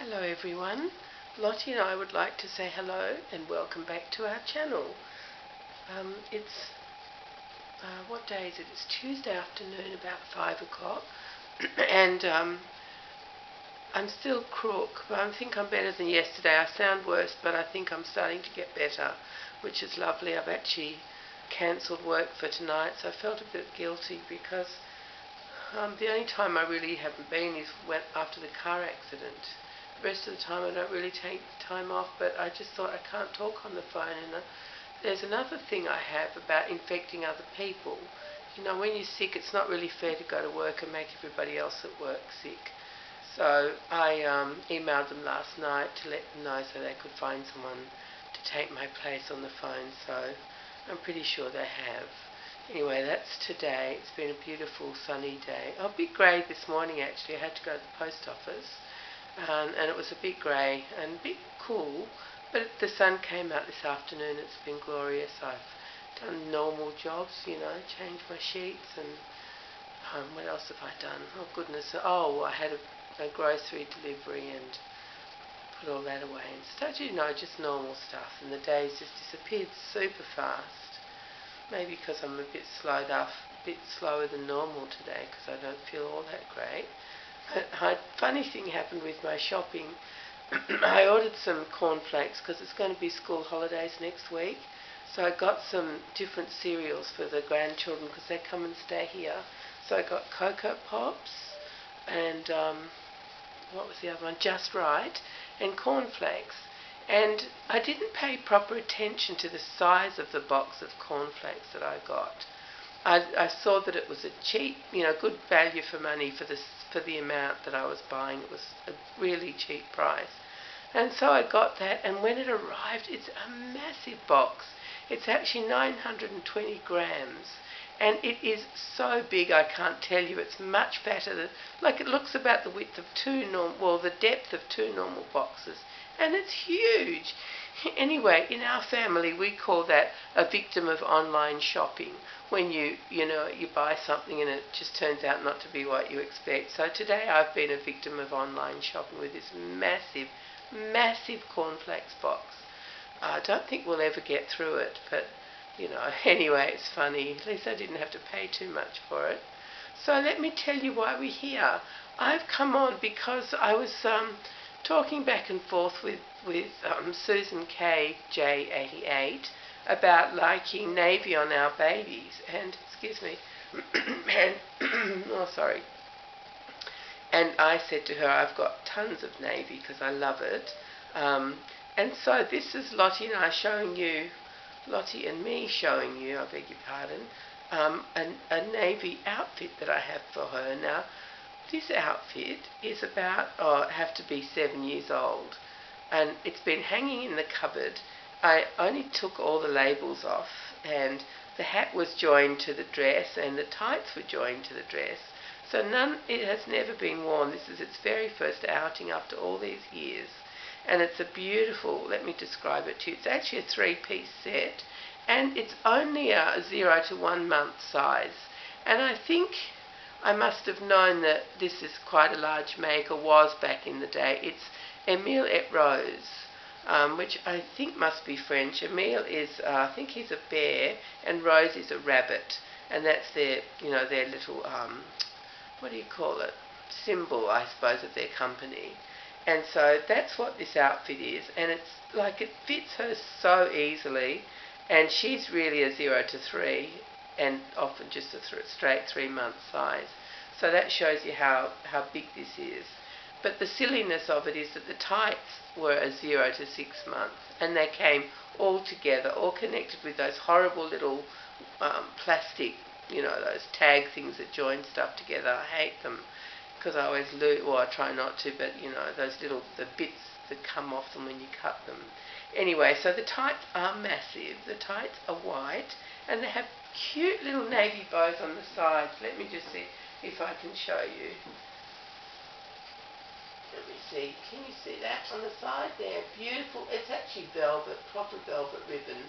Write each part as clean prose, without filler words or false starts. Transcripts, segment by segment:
Hello everyone, Lottie and I would like to say hello and welcome back to our channel. What day is it? It's Tuesday afternoon about 5 o'clock and I'm still crook, but I think I'm better than yesterday. I sound worse, but I think I'm starting to get better, which is lovely. I've actually cancelled work for tonight, so I felt a bit guilty because the only time I really haven't been is after the car accident. The rest of the time I don't really take time off, but I just thought I can't talk on the phone. And there's another thing I have about infecting other people. You know, when you're sick, it's not really fair to go to work and make everybody else at work sick. So I emailed them last night to let them know so they could find someone to take my place on the phone. So I'm pretty sure they have. Anyway, that's today. It's been a beautiful sunny day. Oh, a bit grey this morning actually. I had to go to the post office. And it was a bit grey and a bit cool, but the sun came out this afternoon. It's been glorious. I've done normal jobs, you know, changed my sheets and what else have I done? Oh goodness, I had a grocery delivery and put all that away and stuff, you know, just normal stuff, and the days just disappeared super fast. Maybe because I'm a bit slowed up, a bit slower than normal today because I don't feel all that great. A funny thing happened with my shopping. I ordered some cornflakes because it's going to be school holidays next week. So I got some different cereals for the grandchildren because they come and stay here. So I got Cocoa Pops and what was the other one? Just Right, and cornflakes. And I didn't pay proper attention to the size of the box of cornflakes that I got. I saw that it was a cheap, you know, good value for money for the amount that I was buying. It was a really cheap price. And so I got that, and when it arrived, it's a massive box. It's actually 920 grams. And it is so big, I can't tell you. It's much fatter than, like it looks about the width of the depth of two normal boxes. And it's huge. Anyway, in our family, we call that a victim of online shopping. When you buy something and it just turns out not to be what you expect. So today I've been a victim of online shopping with this massive, massive cornflakes box. I don't think we'll ever get through it, but, you know, anyway, it's funny. At least I didn't have to pay too much for it. So let me tell you why we're here. I've come on because I was talking back and forth with Susan K. J88 about liking navy on our babies, and and I said to her, I've got tons of navy because I love it, and so this is Lottie and me showing you, I beg your pardon, a navy outfit that I have for her. Now this outfit is about, have to be 7 years old, and it's been hanging in the cupboard. I only took all the labels off, and the hat was joined to the dress and the tights were joined to the dress. So it has never been worn. This is its very first outing after all these years. And it's a beautiful, let me describe it to you. It's actually a 3-piece set, and it's only a 0 to 1 month size. And I think I must have known that this is quite a large make, or was back in the day. It's Emile et Rose, which I think must be French. Emile is, I think he's a bear, and Rose is a rabbit, and that's their little, what do you call it, symbol, I suppose, of their company. And so that's what this outfit is, and it's like, it fits her so easily, and she's really a 0 to 3, and often just a straight 3-month size. So that shows you how big this is. But the silliness of it is that the tights were a 0 to 6 months, and they came all together, all connected with those horrible little plastic, you know, those tag things that join stuff together. I hate them because I always lose, well, I try not to, but you know, the bits that come off them when you cut them. Anyway, so the tights are massive. The tights are white, and they have cute little navy bows on the sides. Let me just see if I can show you. Let me see. Can you see that on the side there? Beautiful. It's actually velvet, proper velvet ribbon.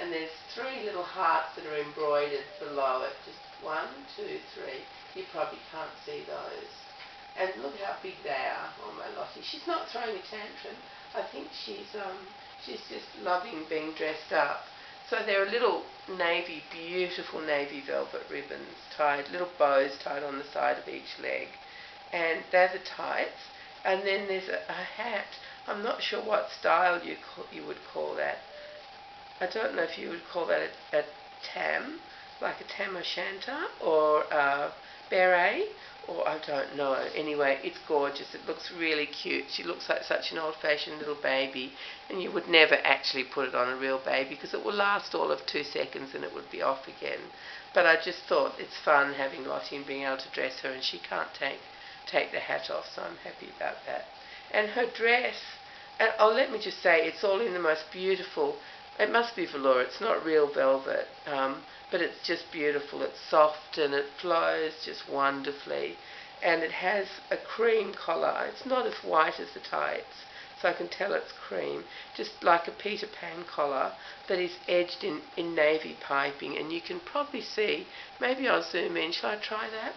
And there's 3 little hearts that are embroidered below it. Just 1, 2, 3. You probably can't see those. And look how big they are. Oh, my Lottie. She's she's not throwing a tantrum. I think she's just loving being dressed up. So there are little beautiful navy velvet ribbons tied, little bows tied on the side of each leg, and they're the tights. And then there's a hat. I'm not sure what style you would call that. I don't know if you would call that a tam, like a tam o' shanter, or a beret, or I don't know. Anyway, it's gorgeous. It looks really cute. She looks like such an old-fashioned little baby, and you would never actually put it on a real baby because it will last all of 2 seconds and it would be off again. But I just thought it's fun having Lottie and being able to dress her, and she can't take the hat off, so I'm happy about that. And her dress, and let me just say, it's all in the most beautiful, it must be velour, it's not real velvet, but it's just beautiful. It's soft and it flows just wonderfully, and it has a cream collar. It's not as white as the tights, so I can tell it's cream, just like a Peter Pan collar that is edged in navy piping, and you can probably see, maybe I'll zoom in, shall I try that?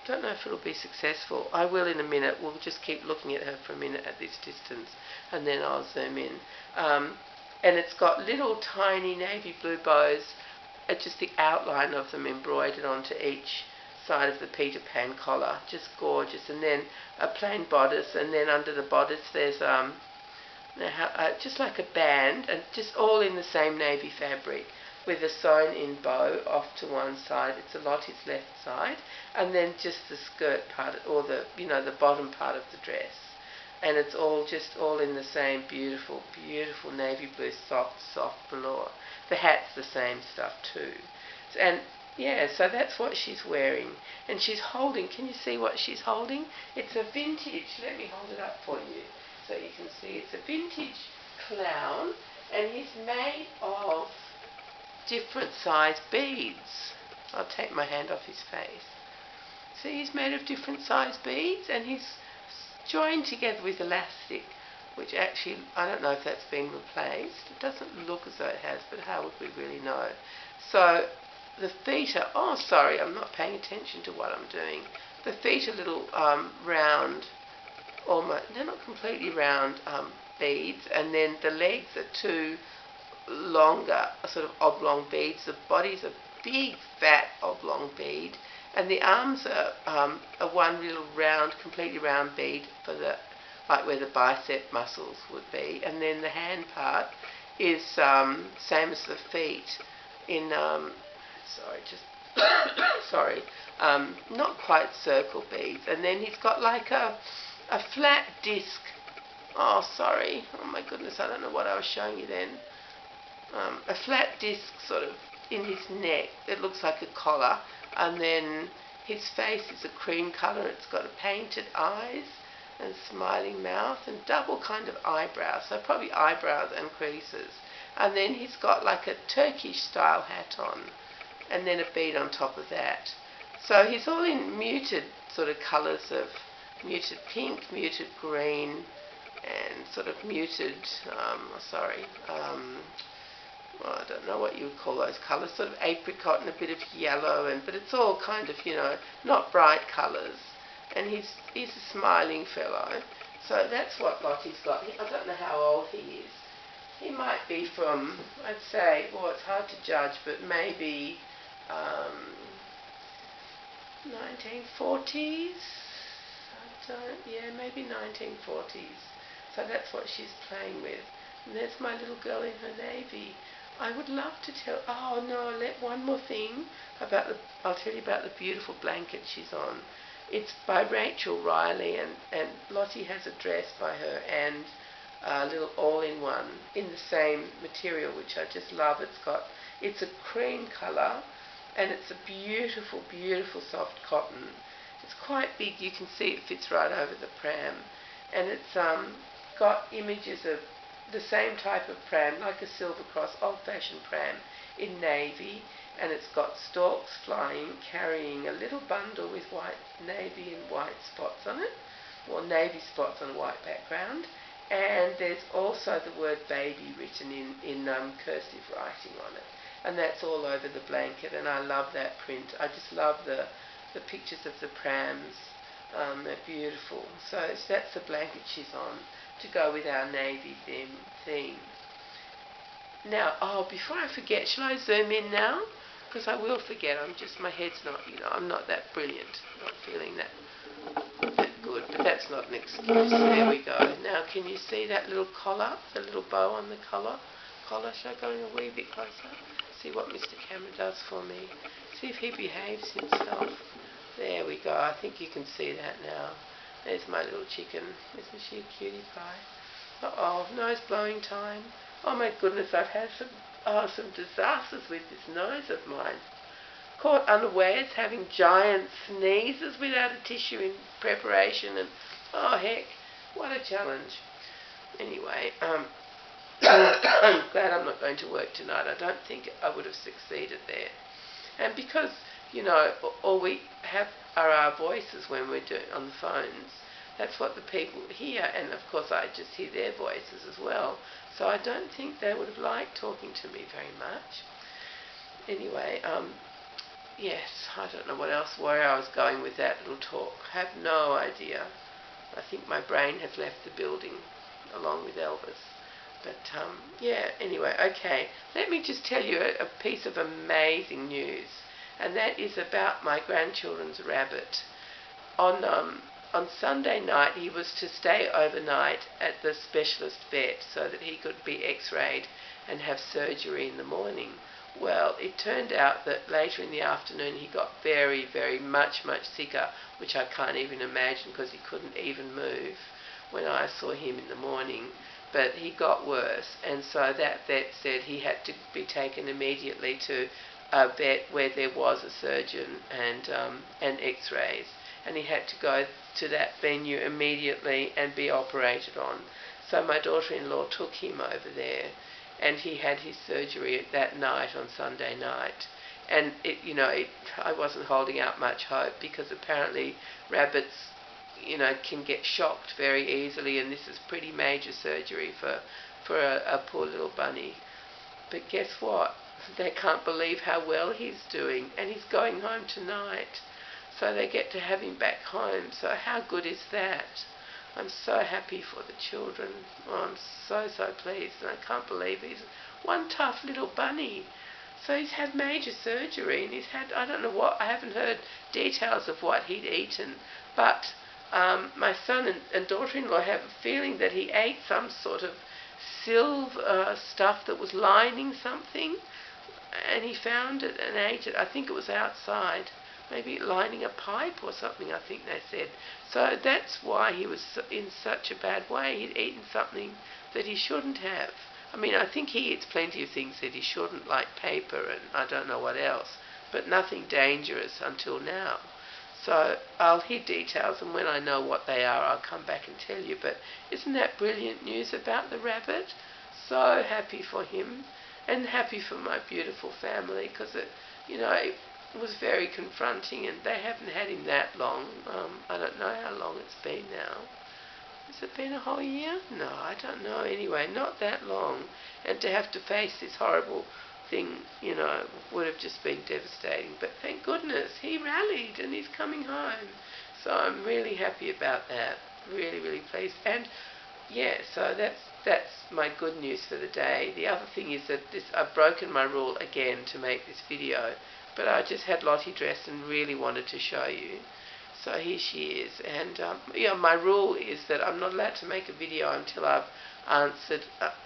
Don't know if it'll be successful. I will in a minute. We'll just keep looking at her for a minute at this distance, and then I'll zoom in. And it's got little tiny navy blue bows, just the outline of them embroidered onto each side of the Peter Pan collar. Just gorgeous. And then a plain bodice, and then under the bodice there's just like a band, and just all in the same navy fabric, with a sewn-in bow off to one side. It's a Lottie's left side, and then just the skirt part, or the bottom part of the dress, and it's all in the same beautiful navy blue soft velour. The hat's the same stuff too, and yeah, so that's what she's wearing, and she's holding. Can you see what she's holding? It's a vintage. Let me hold it up for you so you can see. It's a vintage clown, and he's made of different size beads. I'll take my hand off his face. See, he's made of different size beads, and he's joined together with elastic, which actually, I don't know if that's been replaced. It doesn't look as though it has, but how would we really know? So the feet are, oh sorry, I'm not paying attention to what I'm doing. The feet are little round, almost, they're not completely round beads, and then the legs are 2 longer, sort of oblong beads. The body's a big fat oblong bead, and the arms are one little round, completely round bead for like where the bicep muscles would be, and then the hand part is same as the feet in not quite circle beads, and then he's got like a flat disc. Oh sorry, oh my goodness, I don't know what I was showing you then. A flat disc sort of in his neck. It looks like a collar, and then his face is a cream colour. It's got a painted eyes and smiling mouth and double kind of eyebrows, so probably eyebrows and creases. And then he's got like a Turkish style hat on, and then a bead on top of that. So he's all in muted sort of colours of muted pink, muted green, and sort of muted, well, I don't know what you would call those colours, sort of apricot and a bit of yellow, but it's all kind of, not bright colours. And he's a smiling fellow. So that's what Lottie's got. I don't know how old he is. He might be from, I'd say, well, it's hard to judge, but maybe 1940s? Maybe 1940s. So that's what she's playing with. And there's my little girl in her navy. I would love to tell, oh no, one more thing I'll tell you about the beautiful blanket she's on. It's by Rachel Riley, and Lottie has a dress by her and a little all-in-one in the same material, which I just love. It's a cream colour, and it's a beautiful, beautiful soft cotton. It's quite big. You can see it fits right over the pram, and it's got images of the same type of pram, like a Silver Cross old-fashioned pram in navy, and it's got storks flying, carrying a little bundle with navy and white spots on it, or navy spots on a white background, and there's also the word baby written in cursive writing on it, and that's all over the blanket, and I love that print. I just love the pictures of the prams They're beautiful. So that's the blanket she's on to go with our navy theme. Now, before I forget, shall I zoom in now? Because I will forget. My head's not, I'm not that brilliant. Not feeling that good. But that's not an excuse. There we go. Now, can you see that little collar? The little bow on the collar? Shall I go in a wee bit closer? See what Mr. Cameron does for me. See if he behaves himself. There we go. I think you can see that now. There's my little chicken. Isn't she a cutie pie? Uh-oh, nose blowing time. Oh my goodness, I've had some disasters with this nose of mine. Caught unawares having giant sneezes without a tissue in preparation, and oh heck, what a challenge. Anyway, I'm glad I'm not going to work tonight. I don't think I would have succeeded there. And because, all we have are our voices when we're doing on the phones, that's what the people hear, and of course I just hear their voices as well. So I don't think they would have liked talking to me very much. Anyway, yes, I don't know where I was going with that little talk. I have no idea. I think my brain has left the building along with Elvis. But, yeah, anyway, okay. Let me just tell you a piece of amazing news, and that is about my grandchildren's rabbit. On Sunday night, he was to stay overnight at the specialist vet so that he could be x-rayed and have surgery in the morning. Well, it turned out that later in the afternoon he got very, very much sicker, which I can't even imagine because he couldn't even move when I saw him in the morning. But he got worse, and so that vet said he had to be taken immediately to a vet where there was a surgeon and x-rays, and he had to go to that venue immediately and be operated on. So my daughter-in-law took him over there, and he had his surgery that night on Sunday night. And I wasn't holding out much hope because apparently rabbits can get shocked very easily, and this is pretty major surgery for a poor little bunny. But guess what? They can't believe how well he's doing, and he's going home tonight. So they get to have him back home. So how good is that? I'm so happy for the children. Oh, I'm so pleased, and I can't believe he's one tough little bunny. So he's had major surgery, and he's had, I don't know what, I haven't heard details of what he'd eaten, but my son and daughter-in-law have a feeling that he ate some sort of silver stuff that was lining something, and he found it and ate it. I think it was outside, maybe lining a pipe or something, I think they said. So that's why he was in such a bad way. He'd eaten something that he shouldn't have. I mean, I think he eats plenty of things that he shouldn't, like paper and I don't know what else, but nothing dangerous until now. So I'll hear details, and when I know what they are, I'll come back and tell you. But isn't that brilliant news about the rabbit? So happy for him, and happy for my beautiful family, because it was very confronting, and they haven't had him that long. I don't know how long it's been now. Has it been a whole year? No, I don't know. Anyway, not that long. And to have to face this horrible thing, would have just been devastating. But thank goodness he rallied and he's coming home. So I'm really happy about that. Really pleased. And yeah, so that's my good news for the day. The other thing is that I've broken my rule again to make this video, but I just had Lottie dressed and really wanted to show you. So here she is, and my rule is that I'm not allowed to make a video until I've answered,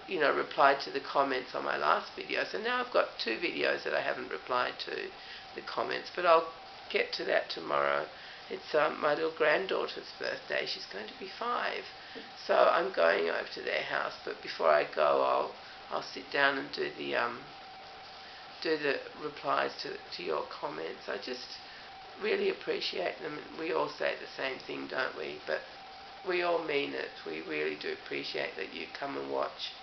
replied to the comments on my last video. So now I've got 2 videos that I haven't replied to the comments, but I'll get to that tomorrow. It's my little granddaughter's birthday. She's going to be 5, so I'm going over to their house. But before I go, I'll sit down and do the replies to your comments. I just really appreciate them. We all say the same thing, don't we? But we all mean it. We really do appreciate that you come and watch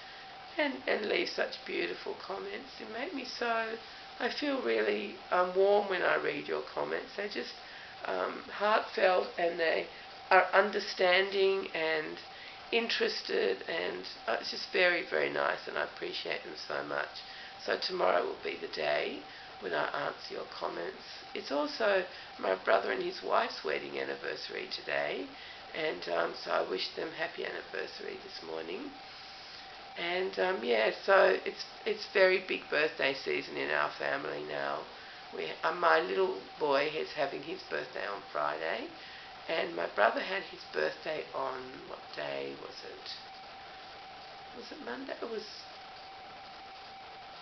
and leave such beautiful comments. It made me I feel really warm when I read your comments. They're just heartfelt, and they are understanding and interested, and it's just very nice, and I appreciate them so much. So tomorrow will be the day. when I answer your comments. It's also my brother and his wife's wedding anniversary today, and so I wish them happy anniversary this morning. And yeah, so it's very big birthday season in our family now. My little boy is having his birthday on Friday, and my brother had his birthday on, what day was it? Was it Monday? It was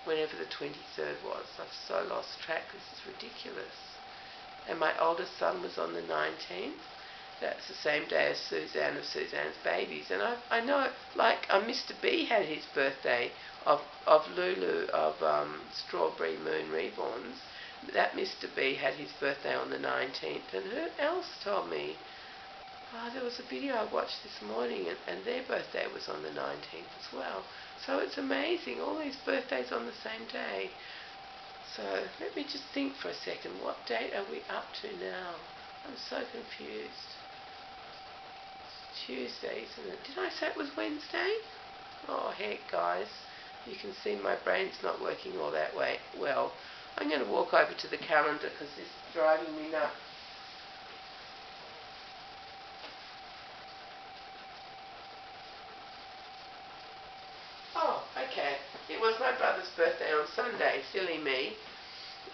whenever the 23rd was. I've so lost track, this is ridiculous. And my oldest son was on the 19th. That's the same day as Suzanne of Suzanne's Babies. And I know, like, Mr. B had his birthday of Lulu of Strawberry Moon Reborns. That Mr. B had his birthday on the 19th. And who else told me? Oh, there was a video I watched this morning, and their birthday was on the 19th as well. So it's amazing, all these birthdays on the same day. So let me just think for a second, what date are we up to now? I'm so confused. It's Tuesday, isn't it? Did I say it was Wednesday? Oh heck, guys. You can see my brain's not working all that way well. I'm going to walk over to the calendar because this is driving me nuts. Oh, okay. It was my brother's birthday on Sunday. Silly me.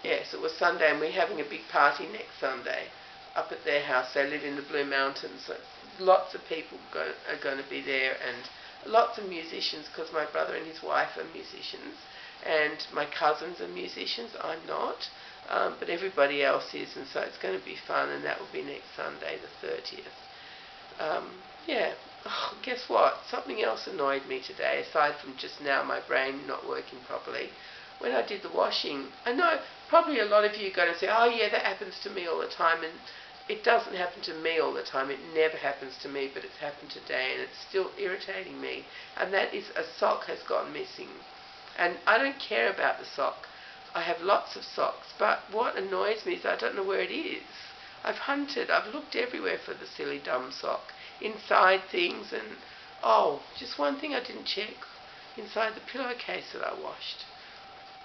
Yes, it was Sunday, and we're having a big party next Sunday up at their house. They live in the Blue Mountains. So lots of people are going to be there, and lots of musicians, because my brother and his wife are musicians, and my cousins are musicians. I'm not, but everybody else is, and so it's going to be fun, and that will be next Sunday, the 30th. Yeah. Oh, guess what? Something else annoyed me today, aside from just now my brain not working properly. When I did the washing, I know probably a lot of you are going to say, oh yeah, that happens to me all the time, and it doesn't happen to me all the time. It never happens to me, but it's happened today, and it's still irritating me. And that is, a sock has gone missing. And I don't care about the sock. I have lots of socks, but what annoys me is I don't know where it is. I've hunted, I've looked everywhere for the silly dumb sock. Inside things, and oh, just one thing I didn't check, inside the pillowcase that I washed.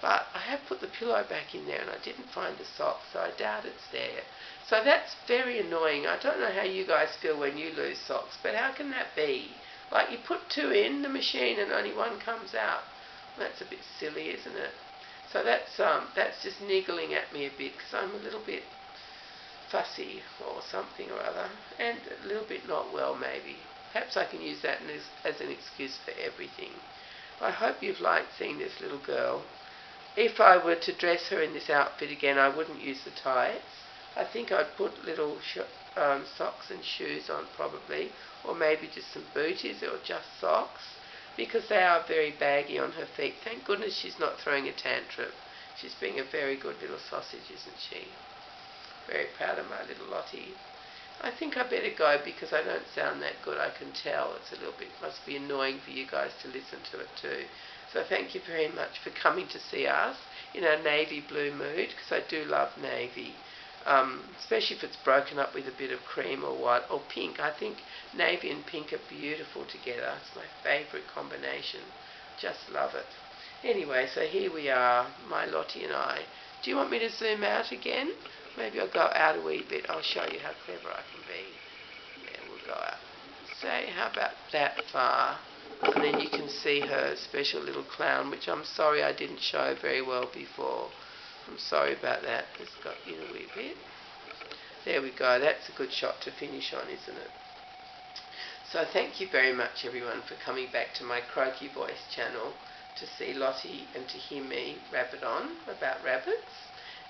But I have put the pillow back in there and I didn't find the sock, so I doubt it's there. So that's very annoying. I don't know how you guys feel when you lose socks, but how can that be? Like, you put two in the machine and only one comes out. That's a bit silly, isn't it? So that's just niggling at me a bit, because I'm a little bit fussy or something or other, and a little bit not well maybe. Perhaps I can use that as an excuse for everything. I hope you've liked seeing this little girl. If I were to dress her in this outfit again, I wouldn't use the tights. I think I'd put little socks and shoes on probably, or maybe just some booties or just socks, because they are very baggy on her feet. Thank goodness she's not throwing a tantrum. She's being a very good little sausage, isn't she? Very proud of my little Lottie. I think I better go because I don't sound that good, I can tell. It's a little bit, must be annoying for you guys to listen to it too. So thank you very much for coming to see us in our navy blue mood, because I do love navy, especially if it's broken up with a bit of cream or white or pink. I think navy and pink are beautiful together. It's my favourite combination. Just love it. Anyway, so here we are, my Lottie and I. Do you want me to zoom out again? Maybe I'll go out a wee bit. I'll show you how clever I can be. Yeah, we'll go out. Say, how about that far? And then you can see her special little clown, which I'm sorry I didn't show very well before. I'm sorry about that. It's got in a wee bit. There we go. That's a good shot to finish on, isn't it? So thank you very much, everyone, for coming back to my Croaky Voice channel to see Lottie and to hear me rabbit on about rabbits.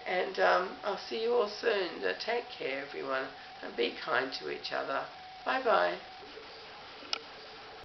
And I'll see you all soon. Take care, everyone, and be kind to each other. Bye-bye.